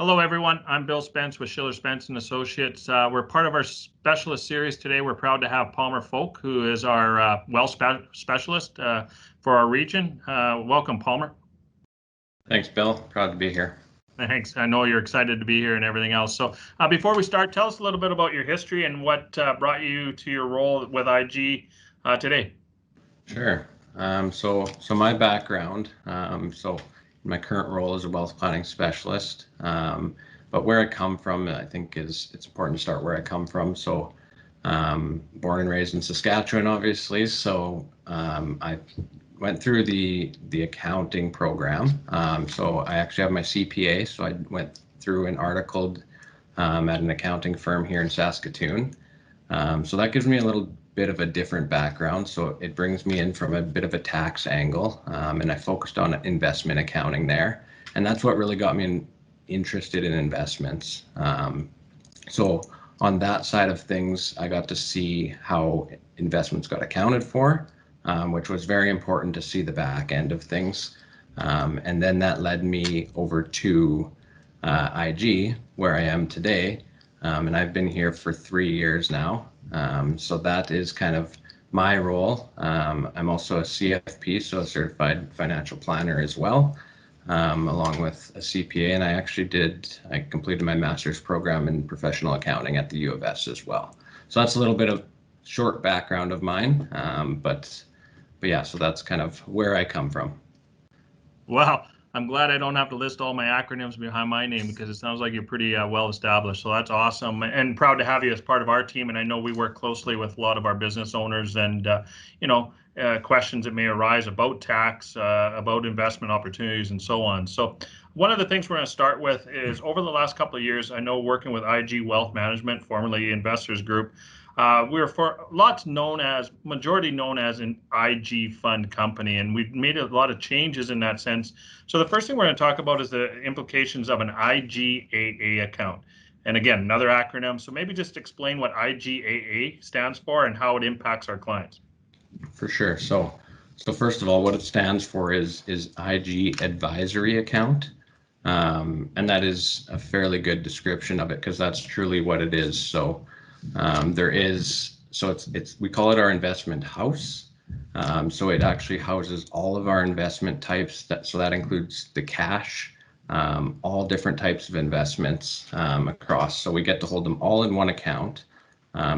Hello, everyone. I'm Bill Spence with Schiller Spence and Associates. We're part of our specialist series today. We're proud to have Palmer Folk, who is our wealth specialist for our region. Welcome, Palmer. Thanks, Bill. Proud to be here. Thanks. I know you're excited to be here and everything else. So before we start, tell us a little bit about your history and what brought you to your role with IG today. Sure. So my background, my current role is a wealth planning specialist, but where I come from, I think it's important to start where I come from. So born and raised in Saskatchewan, obviously. So I went through the accounting program. So I actually have my CPA. So I went through and articled at an accounting firm here in Saskatoon. So that gives me a little bit of a different background. So it brings me in from a bit of a tax angle, and I focused on investment accounting there. And that's what really got me interested in investments. So on that side of things, I got to see how investments got accounted for, which was very important to see the back end of things. And then that led me over to IG, where I am today. And I've been here for 3 years now. So that is kind of my role. I'm also a CFP, so a certified financial planner as well, along with a CPA. And I completed my master's program in professional accounting at the U of S as well. So that's a little bit of short background of mine. But yeah, so that's kind of where I come from. Wow. I'm glad I don't have to list all my acronyms behind my name because it sounds like you're pretty well established. So that's awesome, and proud to have you as part of our team. And I know we work closely with a lot of our business owners and, questions that may arise about tax, about investment opportunities and so on. So one of the things we're going to start with is over the last couple of years, I know working with IG Wealth Management, formerly Investors Group, we're majority known as an IG fund company, and we've made a lot of changes in that sense. So the first thing we're going to talk about is the implications of an IGAA account. And again, another acronym. So maybe just explain what IGAA stands for and how it impacts our clients. For sure. So first of all, what it stands for is IG Advisory Account. And that is a fairly good description of it because that's truly what it is. So we call it our investment house. So it actually houses all of our investment types. So that includes the cash, all different types of investments across. So we get to hold them all in one account.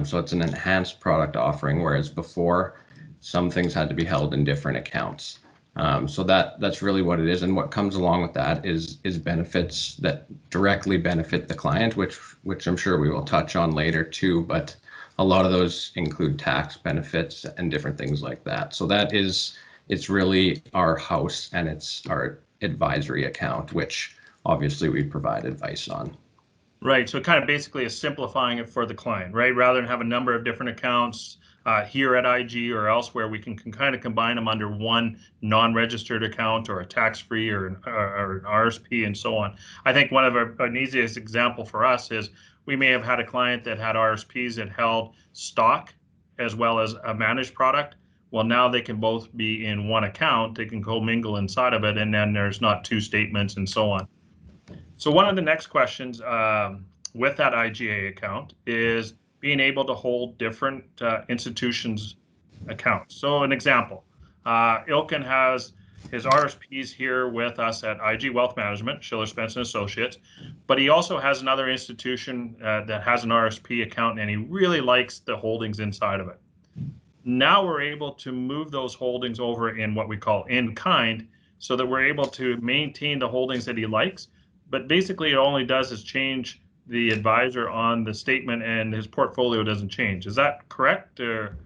So it's an enhanced product offering, whereas before some things had to be held in different accounts. So that's really what it is, and what comes along with that is benefits that directly benefit the client, which I'm sure we will touch on later too. But a lot of those include tax benefits and different things like that. So it's really our house, and it's our advisory account, which obviously we provide advice on. Right. So kind of basically is simplifying it for the client, right? Rather than have a number of different accounts here at IG or elsewhere, we can kind of combine them under one non-registered account or a tax-free or an RSP and so on. I think one of an easiest example for us is we may have had a client that had RSPs that held stock as well as a managed product. Well, now they can both be in one account. They can commingle inside of it, and then there's not two statements and so on. So one of the next questions with that IGA account is being able to hold different institutions' accounts. So an example, Ilkin has his RSPs here with us at IG Wealth Management, Schiller Spence and Associates, but he also has another institution that has an RSP account, and he really likes the holdings inside of it. Now we're able to move those holdings over in what we call Inkind, so that we're able to maintain the holdings that he likes. But basically, it only does is change the advisor on the statement, and his portfolio doesn't change. Is that correct, or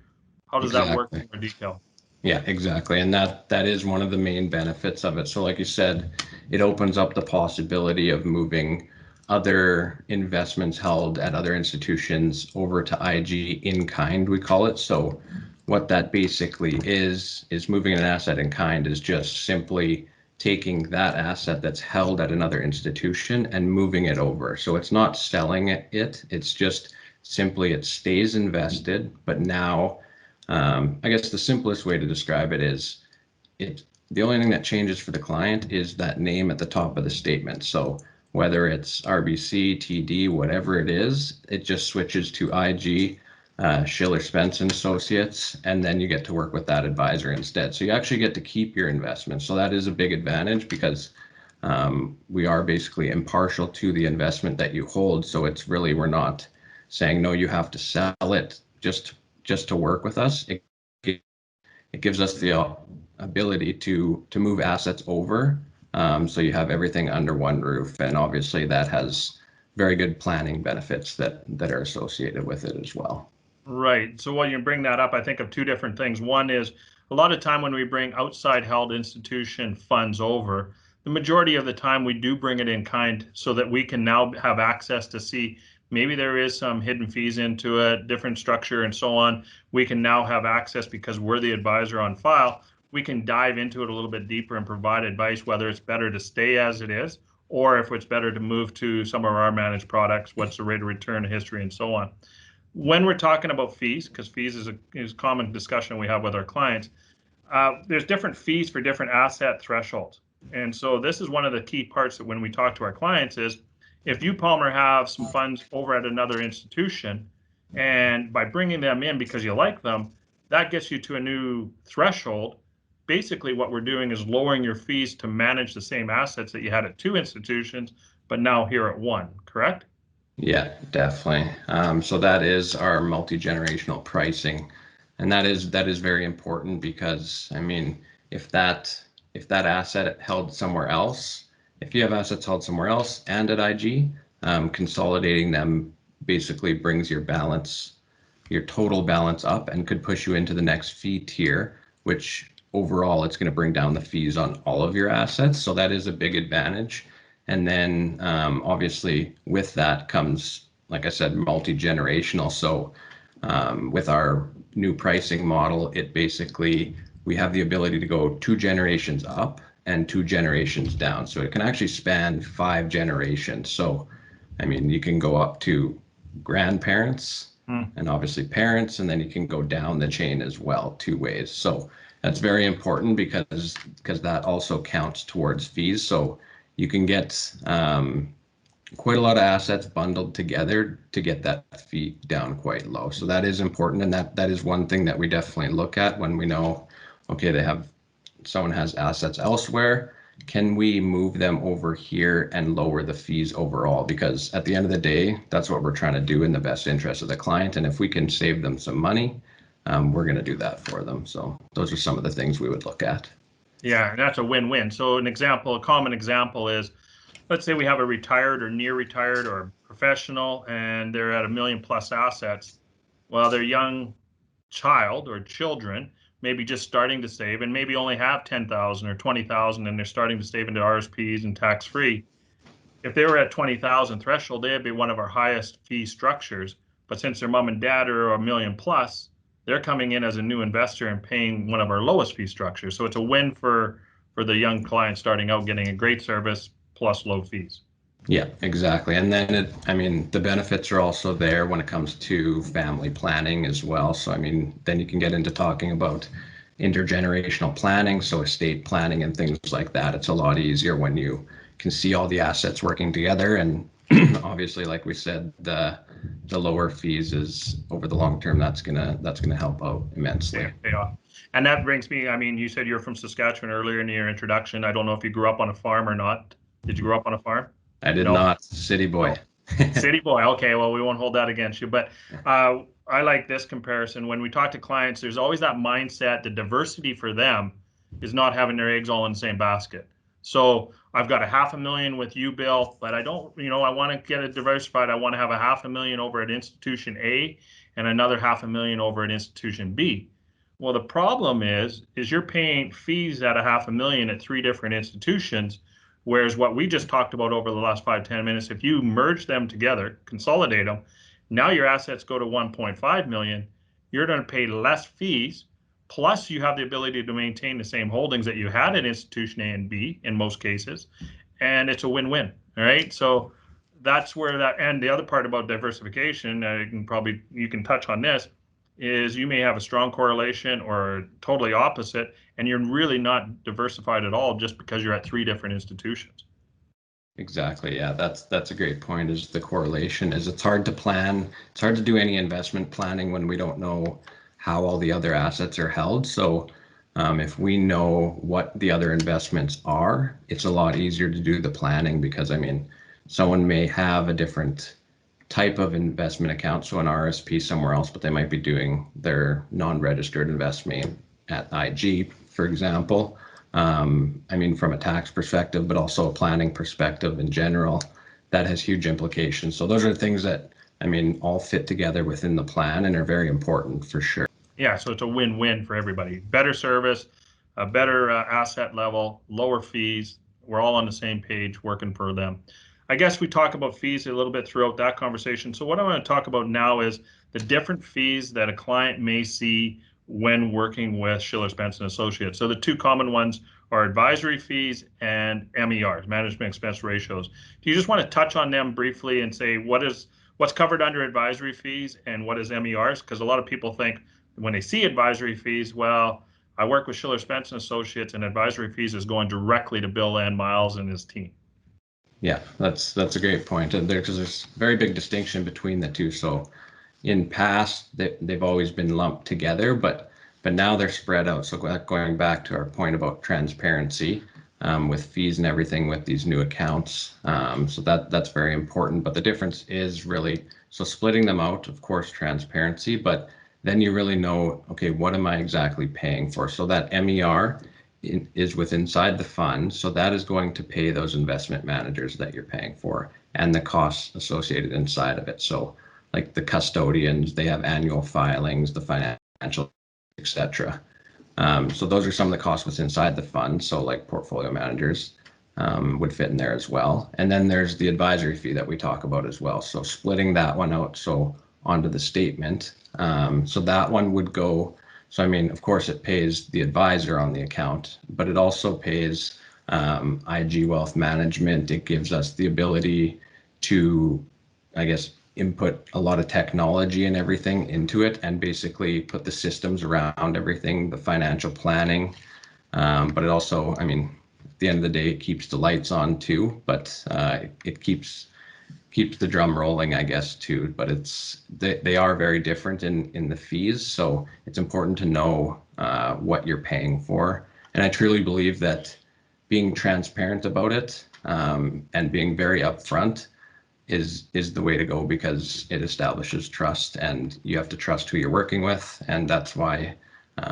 how does that work in more detail? Yeah, exactly. And that is one of the main benefits of it. So like you said, it opens up the possibility of moving other investments held at other institutions over to IG Inkind, we call it. So what that basically is moving an asset in kind is just simply taking that asset that's held at another institution and moving it over. So it's not selling it, it's just simply it stays invested, but now I guess the simplest way to describe it is the only thing that changes for the client is that name at the top of the statement. So whether it's RBC, TD, whatever it is, it just switches to IG, Schiller Spence and Associates, and then you get to work with that advisor instead. So you actually get to keep your investment. So that is a big advantage because we are basically impartial to the investment that you hold. So it's really, we're not saying, no, you have to sell it just to work with us. It gives us the ability to move assets over. So you have everything under one roof. And obviously that has very good planning benefits that are associated with it as well. Right. So while you bring that up, I think of two different things. One is a lot of time when we bring outside held institution funds over, the majority of the time we do bring it in kind so that we can now have access to see maybe there is some hidden fees into it, different structure and so on. We can now have access because we're the advisor on file. We can dive into it a little bit deeper and provide advice, whether it's better to stay as it is or if it's better to move to some of our managed products, what's the rate of return history and so on. When we're talking about fees, because fees is a common discussion we have with our clients, there's different fees for different asset thresholds. And so this is one of the key parts that when we talk to our clients is if you, Palmer, have some funds over at another institution, and by bringing them in because you like them, that gets you to a new threshold. Basically, what we're doing is lowering your fees to manage the same assets that you had at two institutions, but now here at one, correct? Yeah, definitely. So that is our multi-generational pricing, and that is very important because I mean, if that asset held somewhere else, if you have assets held somewhere else and at IG, consolidating them basically brings your balance, your total balance up, and could push you into the next fee tier, which overall it's going to bring down the fees on all of your assets. So that is a big advantage. And then obviously with that comes, like I said, multi-generational. So with our new pricing model, it basically, we have the ability to go 2 generations up and 2 generations down. So it can actually span 5 generations. So, I mean, you can go up to grandparents and obviously parents, and then you can go down the chain as well, 2 ways. So that's very important because that also counts towards fees. So you can get quite a lot of assets bundled together to get that fee down quite low. So that is important, and that is one thing that we definitely look at when we know, okay, someone has assets elsewhere. Can we move them over here and lower the fees overall? Because at the end of the day, that's what we're trying to do in the best interest of the client. And if we can save them some money, we're going to do that for them. So those are some of the things we would look at. Yeah, and that's a win-win. So a common example is, let's say we have a retired or near retired or professional and they're at 1 million+ assets. Well, their young child or children maybe just starting to save and maybe only have 10,000 or 20,000 and they're starting to save into RSPs and tax-free. If they were at 20,000 threshold, they'd be one of our highest fee structures. But since their mom and dad are 1 million+, they're coming in as a new investor and paying one of our lowest fee structures. So it's a win for the young client starting out, getting a great service plus low fees. Yeah, exactly. And then I mean, the benefits are also there when it comes to family planning as well. So, I mean, then you can get into talking about intergenerational planning, so estate planning and things like that. It's a lot easier when you can see all the assets working together. And obviously, like we said, the lower fees is over the long term, that's gonna help out immensely. Yeah. And that brings me, I mean, you said you're from Saskatchewan earlier in your introduction. I don't know if you grew up on a farm or not. Did you grow up on a farm? I did No. not, city boy. No. City boy. Okay, well, we won't hold that against you. But I like this comparison. When we talk to clients, there's always that mindset. The diversity for them is not having their eggs all in the same basket. So I've got a 500,000 with you, Bill, but I don't, I want to get it diversified. I want to have a 500,000 over at institution A and another 500,000 over at institution B. Well, the problem is you're paying fees at a 500,000 at three different institutions. Whereas what we just talked about over the last 5-10 minutes, if you merge them together, consolidate them, now your assets go to 1.5 million, you're going to pay less fees, plus you have the ability to maintain the same holdings that you had at institution A and B in most cases, and it's a win-win, all right? So that's where that, and the other part about diversification, you can touch on this, is you may have a strong correlation or totally opposite, and you're really not diversified at all just because you're at three different institutions. Exactly. Yeah, that's a great point. Is the correlation is it's hard to plan. It's hard to do any investment planning when we don't know how all the other assets are held. So if we know what the other investments are, it's a lot easier to do the planning because I mean, someone may have a different type of investment account, so an RSP somewhere else, but they might be doing their non-registered investment at IG, for example. I mean, from a tax perspective, but also a planning perspective in general, that has huge implications. So those are things that, I mean, all fit together within the plan and are very important for sure. Yeah, so it's a win-win for everybody. Better service, a better asset level, lower fees. We're all on the same page working for them. I guess we talk about fees a little bit throughout that conversation. So what I want to talk about now is the different fees that a client may see when working with Schiller Spence and Associates. So the two common ones are advisory fees and MERs, management expense ratios. Do you just want to touch on them briefly and say what's covered under advisory fees and what is MERs? Because a lot of people think when they see advisory fees, well, I work with Schiller Spence and Associates, and advisory fees is going directly to Bill and Miles and his team. Yeah, that's a great point. And because there's a very big distinction between the two. So in past, they've always been lumped together, but now they're spread out. So going back to our point about transparency with fees and everything with these new accounts, so that's very important. But the difference is really so splitting them out, of course, transparency, but then you really know, okay, what am I exactly paying for? So that MER is with inside the fund. So that is going to pay those investment managers that you're paying for and the costs associated inside of it. So like the custodians, they have annual filings, the financial, etc. So those are some of the costs within inside the fund. So like portfolio managers would fit in there as well. And then there's the advisory fee that we talk about as well. So splitting that one out so onto the statement. So that one would go. So I mean, of course, it pays the advisor on the account, but it also pays IG Wealth Management. It gives us the ability to, I guess, input a lot of technology and everything into it and basically put the systems around everything, the financial planning. But it also, I mean, at the end of the day, it keeps the lights on too, but it keeps the drum rolling, I guess, too. But they are very different in the fees. So it's important to know what you're paying for. And I truly believe that being transparent about it and being very upfront is the way to go because it establishes trust and you have to trust who you're working with. And that's why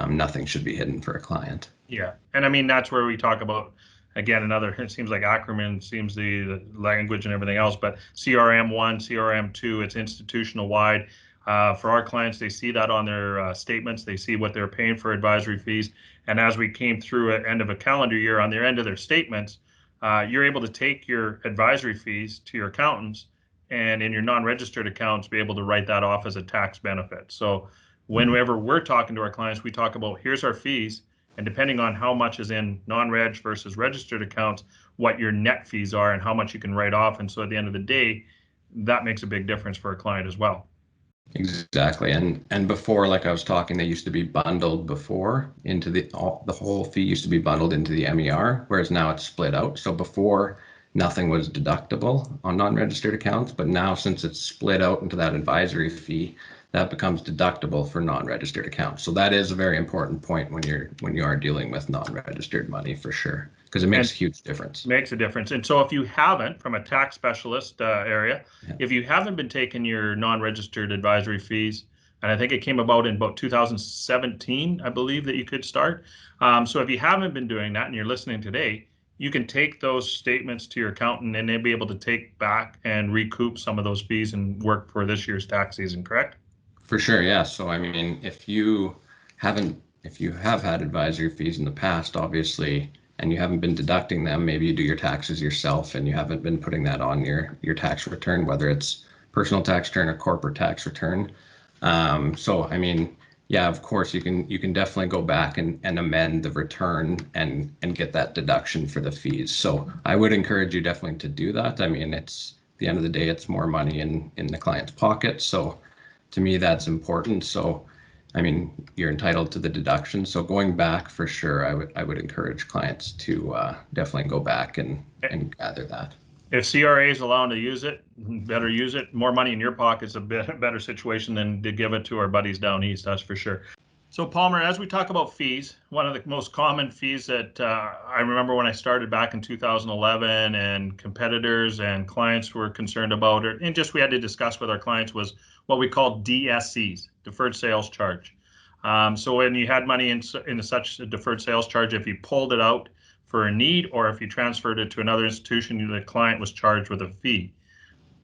nothing should be hidden for a client. Yeah, and I mean that's where we talk about again another. It seems like acronym seems the language and everything else, but CRM1, CRM2, it's institutional wide. For our clients, they see that on their statements. They see what they're paying for advisory fees, and as we came through at end of a calendar year, on their end of their statements, you're able to take your advisory fees to your accountants, and in your non-registered accounts, be able to write that off as a tax benefit. So whenever we're talking to our clients, we talk about here's our fees. And depending on how much is in non-reg versus registered accounts, what your net fees are and how much you can write off. And so at the end of the day, that makes a big difference for a client as well. Exactly. And before, like I was talking, they used to be bundled before into the whole fee used to be bundled into the MER, whereas now it's split out. So before nothing was deductible on non-registered accounts, but now since it's split out into that advisory fee, that becomes deductible for non-registered accounts. So that is a very important point when you are dealing with non-registered money for sure, because it makes And a huge difference. makes a difference. And so if you haven't, from a tax specialist area, Yeah. if you haven't been taking your non-registered advisory fees, and I think it came about in about 2017, I believe that you could start. So if you haven't been doing that and you're listening today, you can take those statements to your accountant and they'll be able to take back and recoup some of those fees and work for this year's tax season, correct? For sure, yeah. So I mean, if you have had advisory fees in the past, obviously, and you haven't been deducting them, maybe you do your taxes yourself and you haven't been putting that on your tax return, whether it's personal tax return or corporate tax return. So I mean, yeah, of course you can definitely go back and amend the return and get that deduction for the fees. So I would encourage you definitely to do that. I mean, it's at the end of the day, it's more money in the client's pocket. So to me, that's important. So, I mean, you're entitled to the deduction. So going back for sure, I would encourage clients to definitely go back and gather that. If CRA is allowed to use it, better use it. More money in your pocket's a better situation than to give it to our buddies down east, that's for sure. So Palmer, as we talk about fees, one of the most common fees that I remember when I started back in 2011 and competitors and clients were concerned about it, and just we had to discuss with our clients was what we call DSCs, deferred sales charge. So when you had money in such a deferred sales charge, if you pulled it out for a need or if you transferred it to another institution, the client was charged with a fee.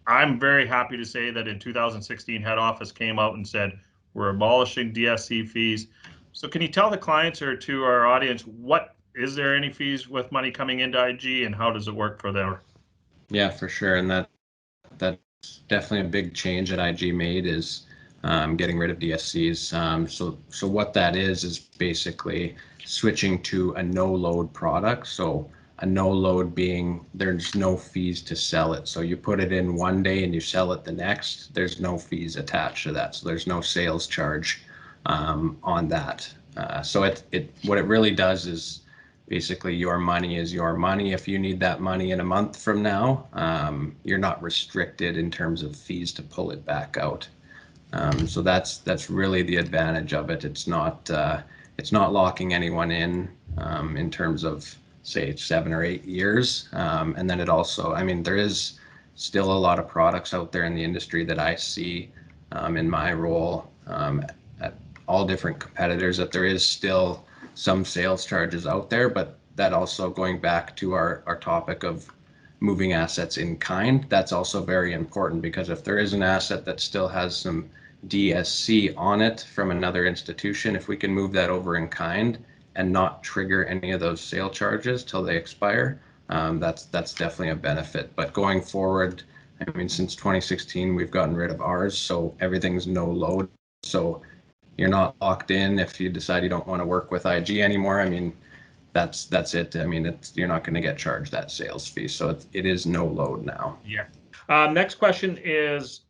I'm very happy to say that in 2016, head office came out and said, we're abolishing DSC fees. So can you tell the clients or to our audience, is there any fees with money coming into IG and how does it work for them? Yeah, for sure. And that's definitely a big change that IG made is getting rid of DSCs. So what that is basically switching to a no load product. So a no load being there's no fees to sell it. So you put it in one day and you sell it the next, there's no fees attached to that. So there's no sales charge on that. So what it really does is basically your money is your money. If you need that money in a month from now, you're not restricted in terms of fees to pull it back out. So that's really the advantage of it. It's not locking anyone in terms of say 7 or 8 years. And then it also, I mean, there is still a lot of products out there in the industry that I see in my role at all different competitors that there is still some sales charges out there, but that also going back to our topic of moving assets in kind, that's also very important because if there is an asset that still has some DSC on it from another institution, if we can move that over in kind and not trigger any of those sale charges till they expire, that's definitely a benefit. But going forward, I mean, since 2016, we've gotten rid of ours, so everything's no load. So you're not locked in if you decide you don't want to work with IG anymore. I mean, that's it. I mean, you're not going to get charged that sales fee. So it is no load now. Yeah. Next question is,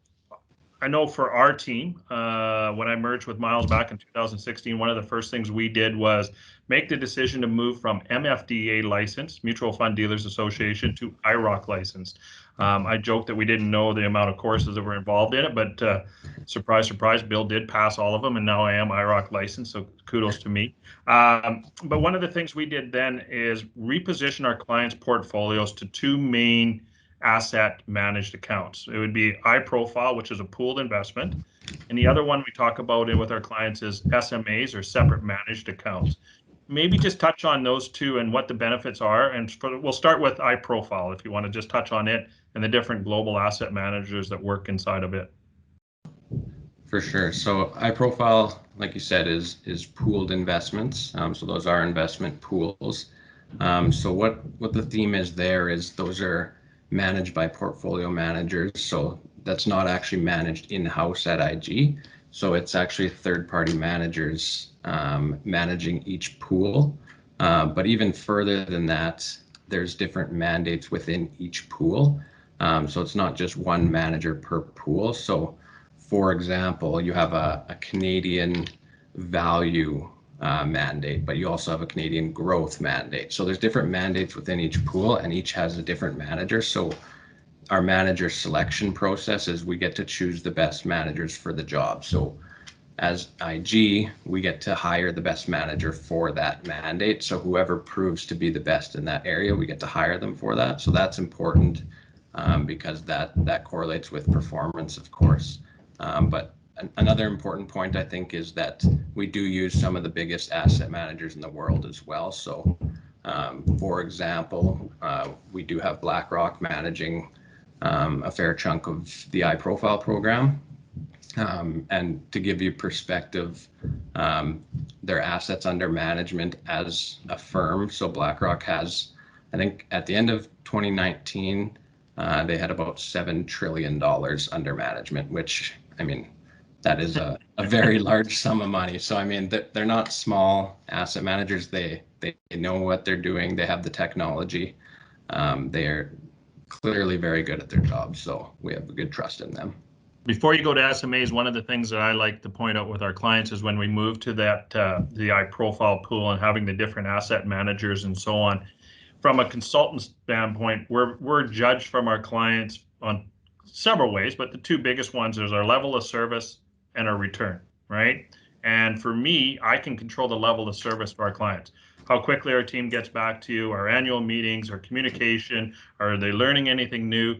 I know for our team, when I merged with Miles back in 2016, one of the first things we did was make the decision to move from MFDA license, Mutual Fund Dealers Association, to IROC license. I joked that we didn't know the amount of courses that were involved in it, but surprise, surprise, Bill did pass all of them, and now I am IROC licensed, so kudos to me. But one of the things we did then is reposition our clients' portfolios to two main asset managed accounts. It would be iProfile, which is a pooled investment. And the other one we talk about with our clients is SMAs or separate managed accounts. Maybe just touch on those two and what the benefits are. And we'll start with iProfile if you want to just touch on it and the different global asset managers that work inside of it. For sure. So iProfile, like you said, is pooled investments. So those are investment pools. So what the theme is there is those are managed by portfolio managers. So that's not actually managed in-house at IG. So it's actually third-party managers managing each pool. But even further than that, there's different mandates within each pool. So it's not just one manager per pool. So for example, you have a Canadian value mandate, but you also have a Canadian growth mandate. So there's different mandates within each pool and each has a different manager. So our manager selection process is we get to choose the best managers for the job. So as IG, we get to hire the best manager for that mandate. So whoever proves to be the best in that area, we get to hire them for that. So that's important because that correlates with performance, of course. But another important point, I think, is that we do use some of the biggest asset managers in the world as well. So, for example, we do have BlackRock managing a fair chunk of the iProfile program. And to give you perspective, their assets under management as a firm. So BlackRock has, I think, at the end of 2019, they had about $7 trillion under management, which, I mean, that is a very large sum of money. So, I mean, they're not small asset managers. They know what they're doing. They have the technology. They are clearly very good at their job. So we have a good trust in them. Before you go to SMAs, one of the things that I like to point out with our clients is when we move to that the iProfile pool and having the different asset managers and so on, from a consultant standpoint, we're judged from our clients on several ways, but the two biggest ones is our level of service and our return, right? And for me, I can control the level of service to our clients. How quickly our team gets back to you, our annual meetings, our communication, are they learning anything new?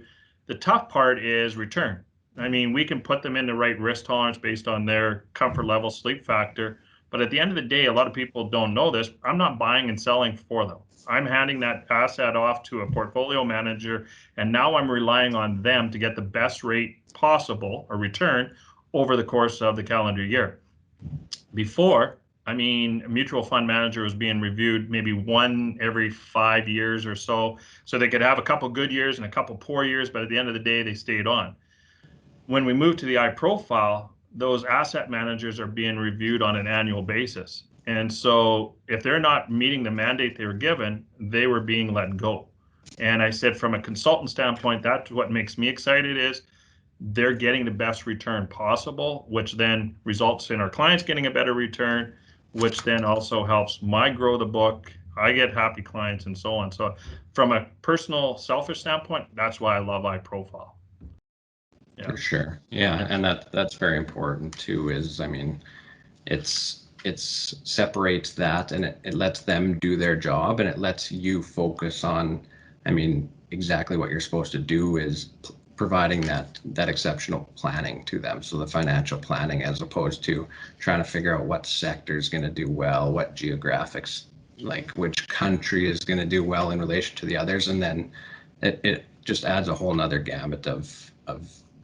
The tough part is return. I mean, we can put them in the right risk tolerance based on their comfort level, sleep factor. But at the end of the day, a lot of people don't know this. I'm not buying and selling for them. I'm handing that asset off to a portfolio manager, and now I'm relying on them to get the best rate possible, or return, over the course of the calendar year. Before, I mean, a mutual fund manager was being reviewed maybe one every 5 years or so. So they could have a couple good years and a couple poor years, but at the end of the day, they stayed on. When we moved to the iProfile, those asset managers are being reviewed on an annual basis. And so if they're not meeting the mandate they were given, they were being let go. And I said, from a consultant standpoint, that's what makes me excited, is they're getting the best return possible, which then results in our clients getting a better return, which then also helps my grow the book. I get happy clients and so on. So from a personal, selfish standpoint, that's why I love iProfile. Yeah. For sure. Yeah, and that's very important too, is, I mean, it's separates that, and it lets them do their job, and it lets you focus on, I mean, exactly what you're supposed to do, is providing that exceptional planning to them. So the financial planning, as opposed to trying to figure out what sector is going to do well, what geographics, like which country is going to do well in relation to the others. And then it just adds a whole nother gamut of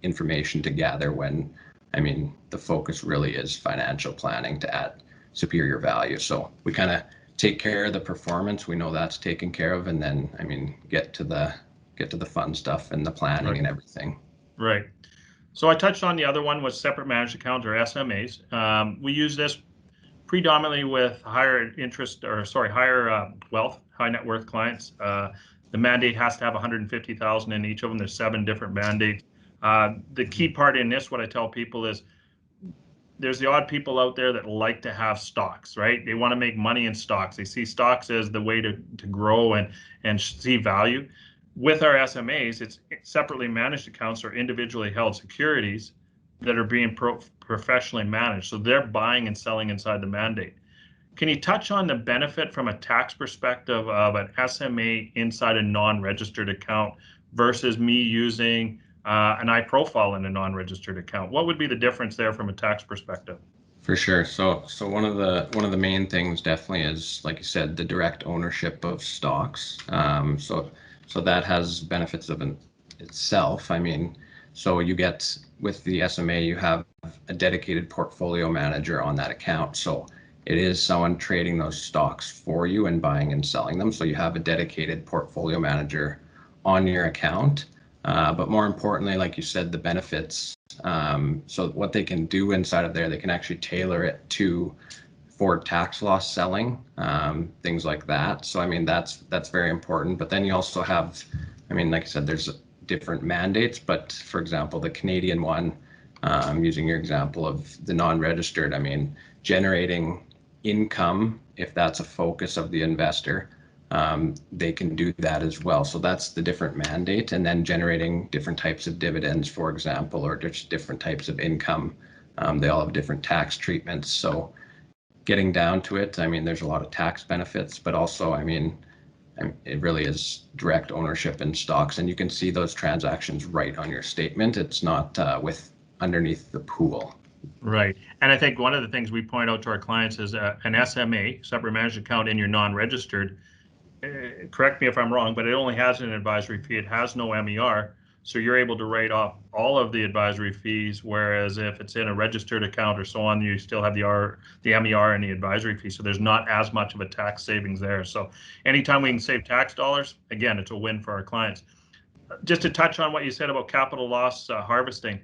information to gather, when, I mean, the focus really is financial planning to add superior value. So we kind of take care of the performance. We know that's taken care of, and then, I mean, get to the fun stuff and the planning, right, and everything. Right. So I touched on the other one, was separate managed accounts, or SMAs. We use this predominantly with higher wealth, high net worth clients. The mandate has to have 150,000 in each of them. There's 7 different mandates. The key part in this, what I tell people is, there's the odd people out there that like to have stocks, right? They want to make money in stocks. They see stocks as the way to grow and see value. With our SMAs, it's separately managed accounts or individually held securities that are being professionally managed. So they're buying and selling inside the mandate. Can you touch on the benefit from a tax perspective of an SMA inside a non-registered account versus me using an iProfile in a non-registered account? What would be the difference there from a tax perspective? For sure. So one of the main things definitely is, like you said, the direct ownership of stocks. So that has benefits of itself. I mean, so you get, with the SMA, you have a dedicated portfolio manager on that account. So it is someone trading those stocks for you and buying and selling them. So you have a dedicated portfolio manager on your account. But more importantly, like you said, the benefits. So what they can do inside of there, they can actually tailor it for tax loss selling, things like that. So, I mean, that's very important. But then you also have, I mean, like I said, there's different mandates. But for example, the Canadian one, using your example of the non-registered, I mean, generating income, if that's a focus of the investor, they can do that as well. So that's the different mandate. And then generating different types of dividends, for example, or just different types of income. They all have different tax treatments. So getting down to it, I mean, there's a lot of tax benefits, but also, I mean, it really is direct ownership in stocks, and you can see those transactions right on your statement. It's not with underneath the pool. Right. And I think one of the things we point out to our clients is an SMA, separate managed account, in your non-registered. Correct me if I'm wrong, but it only has an advisory fee. It has no MER. So you're able to write off all of the advisory fees, whereas if it's in a registered account or so on, you still have the MER and the advisory fee. So there's not as much of a tax savings there. So anytime we can save tax dollars, again, it's a win for our clients. Just to touch on what you said about capital loss harvesting,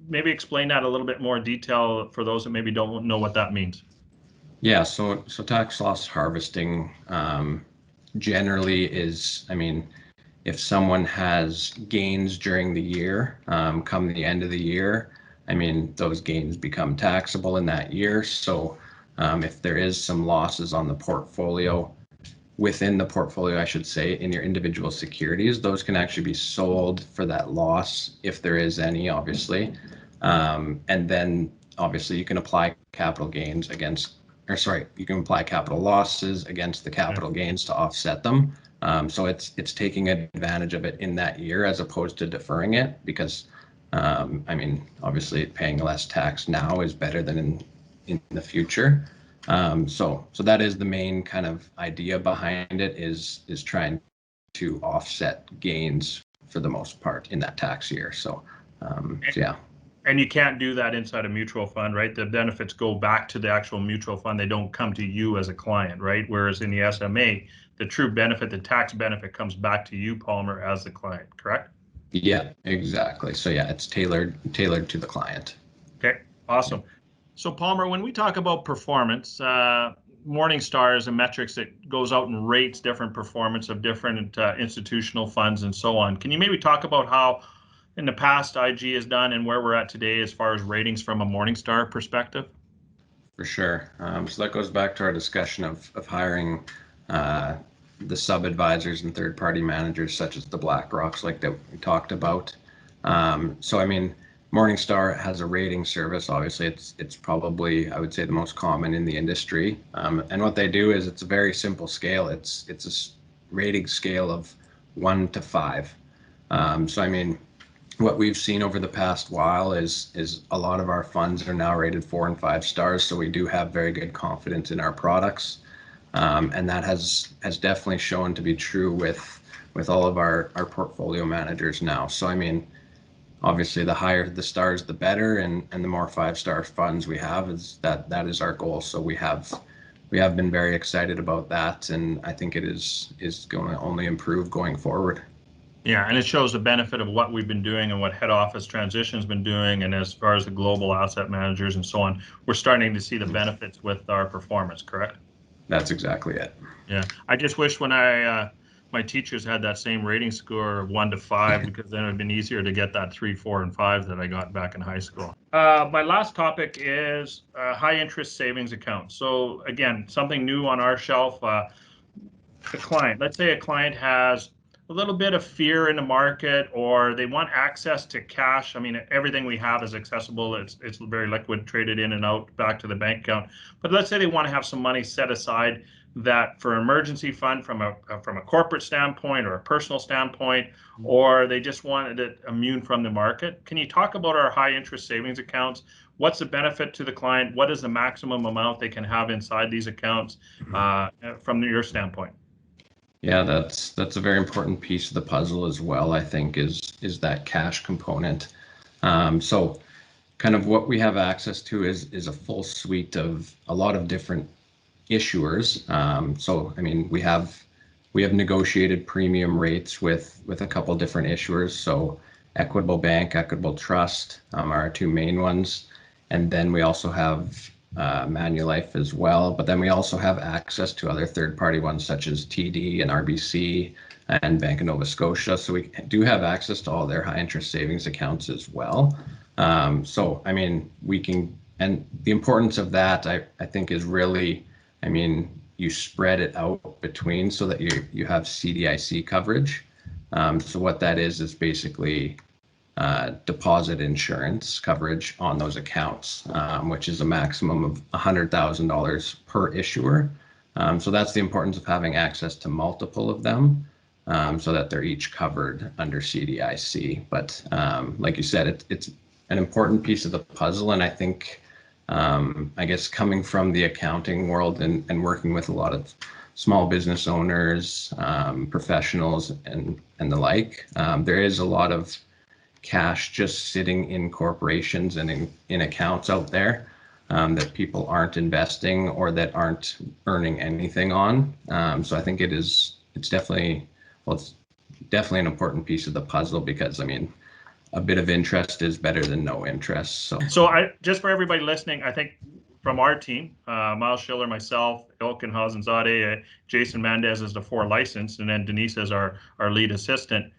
maybe explain that a little bit more detail for those that maybe don't know what that means. Yeah, so tax loss harvesting generally is, I mean, if someone has gains during the year, come the end of the year, I mean, those gains become taxable in that year. So if there is some losses on the portfolio, within the portfolio, I should say, in your individual securities, those can actually be sold for that loss if there is any, obviously. And then obviously you can apply capital gains against, or sorry, you can apply capital losses against the capital gains to offset them. So it's taking advantage of it in that year as opposed to deferring it, because I mean, obviously paying less tax now is better than in the future. So that is the main kind of idea behind it, is trying to offset gains for the most part in that tax year. So yeah. And you can't do that inside a mutual fund, right? The benefits go back to the actual mutual fund. They don't come to you as a client, right? Whereas in the SMA, the true benefit, the tax benefit, comes back to you, Palmer, as the client, correct? Yeah, exactly. So yeah, it's tailored to the client. Okay, awesome. So Palmer, when we talk about performance, Morningstar is a metrics that goes out and rates different performance of different institutional funds and so on. Can you maybe talk about how in the past IG has done and where we're at today as far as ratings from a Morningstar perspective? For sure. So that goes back to our discussion of hiring the sub-advisors and third-party managers such as the BlackRocks, like that we talked about. So I mean, Morningstar has a rating service. Obviously, it's probably, I would say, the most common in the industry. And what they do is it's a very simple scale. It's a rating scale of 1 to 5. So I mean, what we've seen over the past while is a lot of our funds are now rated 4 and 5 stars. So we do have very good confidence in our products, and that has definitely shown to be true with all of our portfolio managers now. So I mean, obviously the higher the stars the better, and the more 5-star funds we have, is that is our goal. So we have been very excited about that, and I think it is going to only improve going forward. Yeah, and it shows the benefit of what we've been doing and what head office transition's been doing, and as far as the global asset managers and so on, we're starting to see the benefits with our performance, correct? That's exactly it. Yeah, I just wish when my teachers had that same rating score of 1 to 5, because then it would have been easier to get that 3, 4, and 5 that I got back in high school. My last topic is high interest savings accounts. So again, something new on our shelf. A client, let's say a client has a little bit of fear in the market, or they want access to cash. I mean, everything we have is accessible. It's very liquid, traded in and out back to the bank account. But let's say they want to have some money set aside that for emergency fund from a corporate standpoint or a personal standpoint, or they just wanted it immune from the market. Can you talk about our high interest savings accounts? What's the benefit to the client? What is the maximum amount they can have inside these accounts from your standpoint? Yeah, that's a very important piece of the puzzle as well, I think, is that cash component. So kind of what we have access to is a full suite of a lot of different issuers. So I mean, we have negotiated premium rates with a couple different issuers. So Equitable Bank, Equitable Trust are our two main ones, and then we also have Manulife as well. But then we also have access to other third-party ones such as TD and RBC and Bank of Nova Scotia. So we do have access to all their high-interest savings accounts as well. So I mean, we can, and the importance of that, I think, is really, I mean, you spread it out between so that you have CDIC coverage. So what that is basically deposit insurance coverage on those accounts, which is a maximum of $100,000 per issuer. So that's the importance of having access to multiple of them, so that they're each covered under CDIC. But like you said, it's an important piece of the puzzle, and I think, I guess, coming from the accounting world and working with a lot of small business owners, professionals, and the like, there is a lot of cash just sitting in corporations and in accounts out there, that people aren't investing or that aren't earning anything on. So I think it's definitely an important piece of the puzzle, because I mean, a bit of interest is better than no interest. So I just for everybody listening, I think from our team, Miles Schiller, myself, Ilkin Hazanzadeh, Jason Mendez is the 4 licensed, and then Denise is our lead assistant.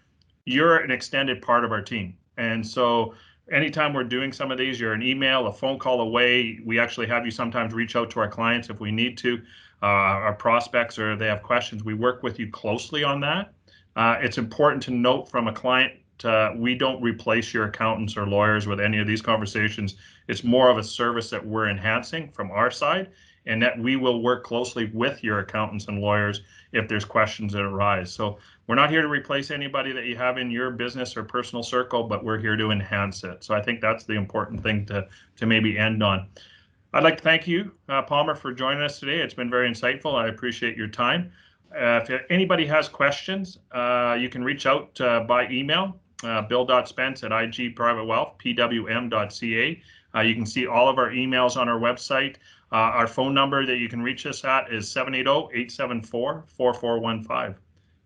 You're an extended part of our team. And so anytime we're doing some of these, you're an email, a phone call away. We actually have you sometimes reach out to our clients if we need to. our prospects or they have questions, we work with you closely on that. It's important to note from a client, we don't replace your accountants or lawyers with any of these conversations. It's more of a service that we're enhancing from our side, and that we will work closely with your accountants and lawyers if there's questions that arise. So we're not here to replace anybody that you have in your business or personal circle, but we're here to enhance it. So I think that's the important thing to maybe end on. I'd like to thank you, Palmer, for joining us today. It's been very insightful. I appreciate your time. If anybody has questions, you can reach out by email, bill.spence@igprivatewealth, pwm.ca. You can see all of our emails on our website. Our phone number that you can reach us at is 780-874-4415.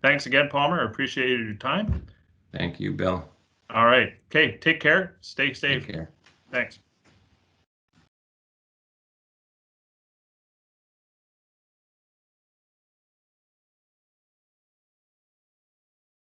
Thanks again, Palmer. I appreciate your time. Thank you, Bill. All right. Okay. Take care. Stay safe. Take care. Thanks.